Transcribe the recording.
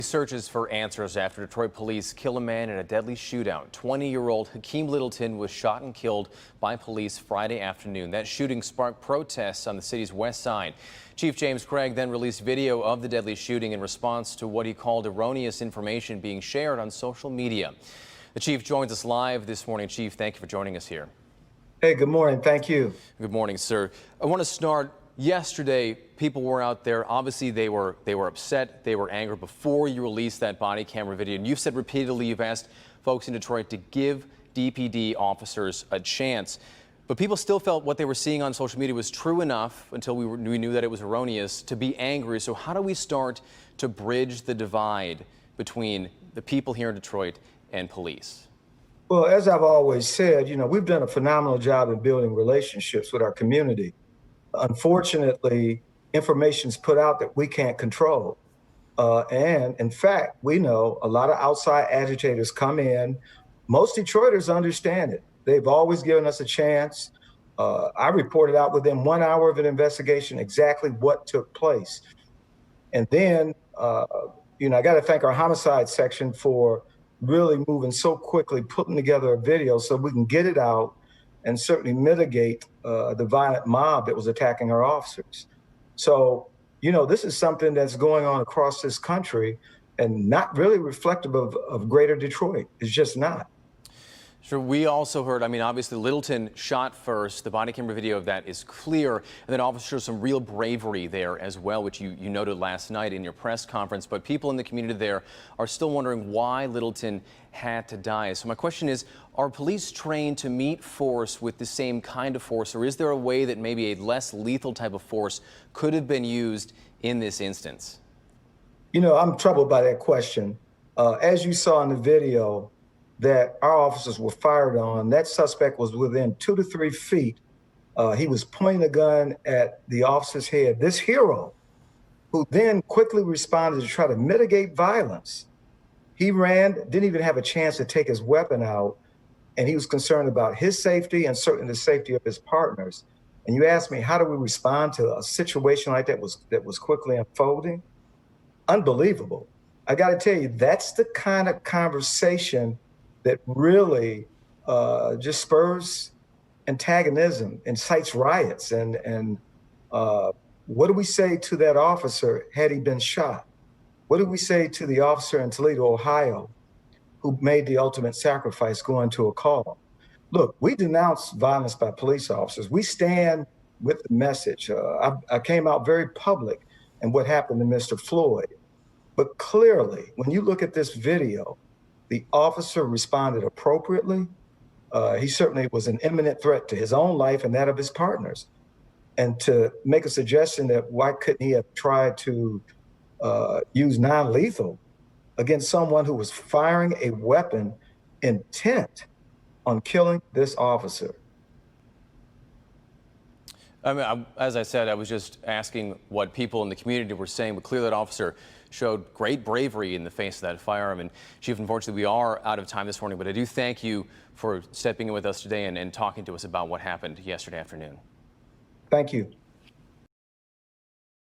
Searches for answers after Detroit police kill a man in a deadly shootout. 20-year-old Hakeem Littleton was shot and killed by police Friday afternoon. That shooting sparked protests on the city's west side. Chief James Craig then released video of the deadly shooting in response to what he called erroneous information being shared on social media. The chief joins us live this morning. Chief, thank you for joining us here. Hey, good morning. Thank you. Good morning, sir. I want to start. Yesterday, people were out there. Obviously, they were upset. They were angry before you released that body camera video. And you've said repeatedly, you've asked folks in Detroit to give DPD officers a chance. But people still felt what they were seeing on social media was true enough until we knew that it was erroneous to be angry. So how do we start to bridge the divide between the people here in Detroit and police? Well, as I've always said, we've done a phenomenal job in building relationships with our community. Unfortunately, information's put out that we can't control. And in fact, we know a lot of outside agitators come in. Most Detroiters understand it. They've always given us a chance. I reported out within 1 hour of an investigation exactly what took place. And then, I got to thank our homicide section for really moving so quickly, putting together a video so we can get it out and certainly mitigate the violent mob that was attacking our officers. So, this is something that's going on across this country and not really reflective of greater Detroit. It's just not. Sure. We also heard, obviously Littleton shot first. The body camera video of that is clear. And then officers, some real bravery there as well, which you noted last night in your press conference. But people in the community there are still wondering why Littleton had to die. So my question is, are police trained to meet force with the same kind of force, or is there a way that maybe a less lethal type of force could have been used in this instance? I'm troubled by that question. As you saw in the video that our officers were fired on, that suspect was within 2 to 3 feet. He was pointing a gun at the officer's head. This hero, who then quickly responded to try to mitigate violence, he ran, didn't even have a chance to take his weapon out, and he was concerned about his safety and certainly the safety of his partners. And you asked me, how do we respond to a situation like that was quickly unfolding? Unbelievable. I got to tell you, that's the kind of conversation that really just spurs antagonism, incites riots. And what do we say to that officer had he been shot? What do we say to the officer in Toledo, Ohio, who made the ultimate sacrifice going to a call? Look, we denounce violence by police officers. We stand with the message. I came out very public in what happened to Mr. Floyd. But clearly, when you look at this video, the officer responded appropriately. He certainly was an imminent threat to his own life and that of his partners. And to make a suggestion that why couldn't he have tried to use non-lethal against someone who was firing a weapon intent on killing this officer? As I said, I was just asking what people in the community were saying, but clearly that officer showed great bravery in the face of that firearm. And Chief, unfortunately, we are out of time this morning, but I do thank you for stepping in with us today and talking to us about what happened yesterday afternoon. Thank you.